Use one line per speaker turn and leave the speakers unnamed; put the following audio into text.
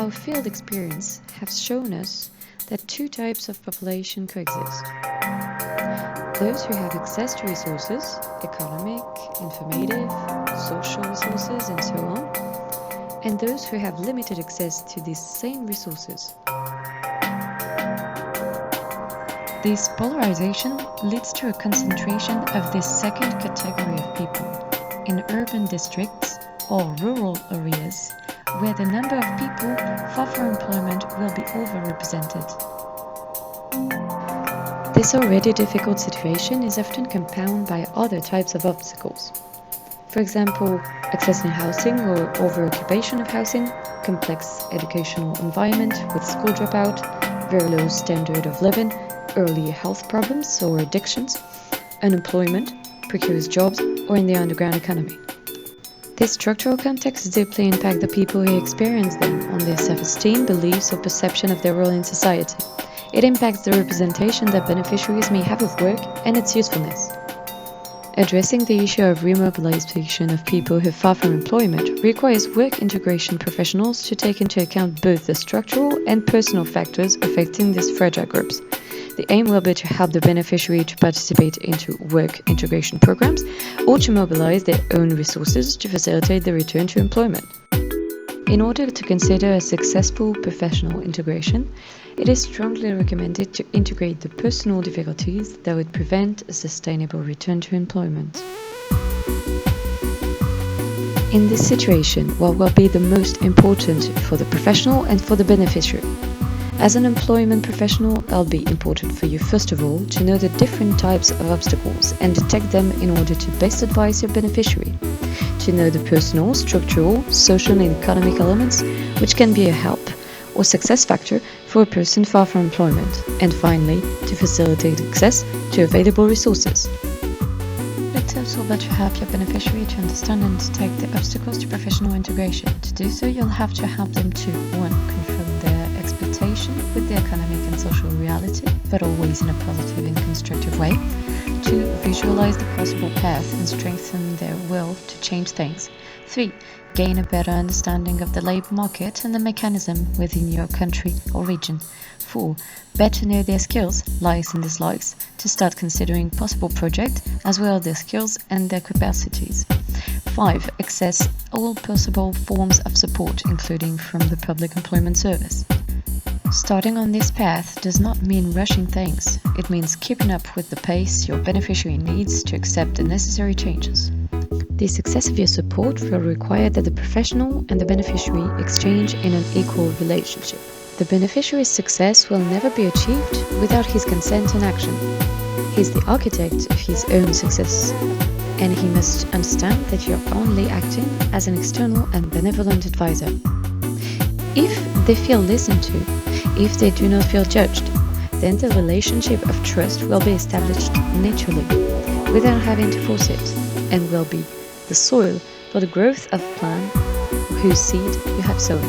Our field experience has shown us that two types of population coexist. Those who have access to resources, economic, informative, social resources, and so on, and those who have limited access to these same resources. This polarization leads to a concentration of this second category of people in urban districts or rural areas where the number of people far from employment will be overrepresented. This already difficult situation is often compounded by other types of obstacles. For example, accessing housing or overoccupation of housing, complex educational environment with school dropout, very low standard of living, early health problems or addictions, unemployment, precarious jobs, or in the underground economy. These structural contexts deeply impact the people who experience them on their self-esteem, beliefs, or perception of their role in society. It impacts the representation that beneficiaries may have of work and its usefulness. Addressing the issue of remobilization of people who are far from employment requires work integration professionals to take into account both the structural and personal factors affecting these fragile groups. The aim will be to help the beneficiary to participate into work integration programs or to mobilize their own resources to facilitate the return to employment. In order to consider a successful professional integration, it is strongly recommended to integrate the personal difficulties that would prevent a sustainable return to employment. In this situation, what will be the most important for the professional and for the beneficiary? As an employment professional, it'll be important for you first of all to know the different types of obstacles and detect them in order to best advise your beneficiary. To know the personal, structural, social and economic elements which can be a help or success factor for a person far from employment. And finally, to facilitate access to available resources. The tips will be to help your beneficiary to understand and detect the obstacles to professional integration. To do so, you'll have to help them to 1. Confirm their expectation with the economic and social reality, but always in a positive and constructive way. 2. Visualize the possible path and strengthen their will to change things. 3. Gain a better understanding of the labor market and the mechanism within your country or region. 4. Better know their skills, likes and dislikes, to start considering possible projects as well as their skills and their capacities. 5. Access all possible forms of support, including from the Public Employment Service. Starting on this path does not mean rushing things. It means keeping up with the pace your beneficiary needs to accept the necessary changes. The success of your support will require that the professional and the beneficiary exchange in an equal relationship. The beneficiary's success will never be achieved without his consent and action. He is the architect of his own success, and he must understand that you are only acting as an external and benevolent advisor. If they feel listened to, if they do not feel judged, then the relationship of trust will be established naturally, without having to force it, and will be the soil for the growth of plan whose seed you have sown.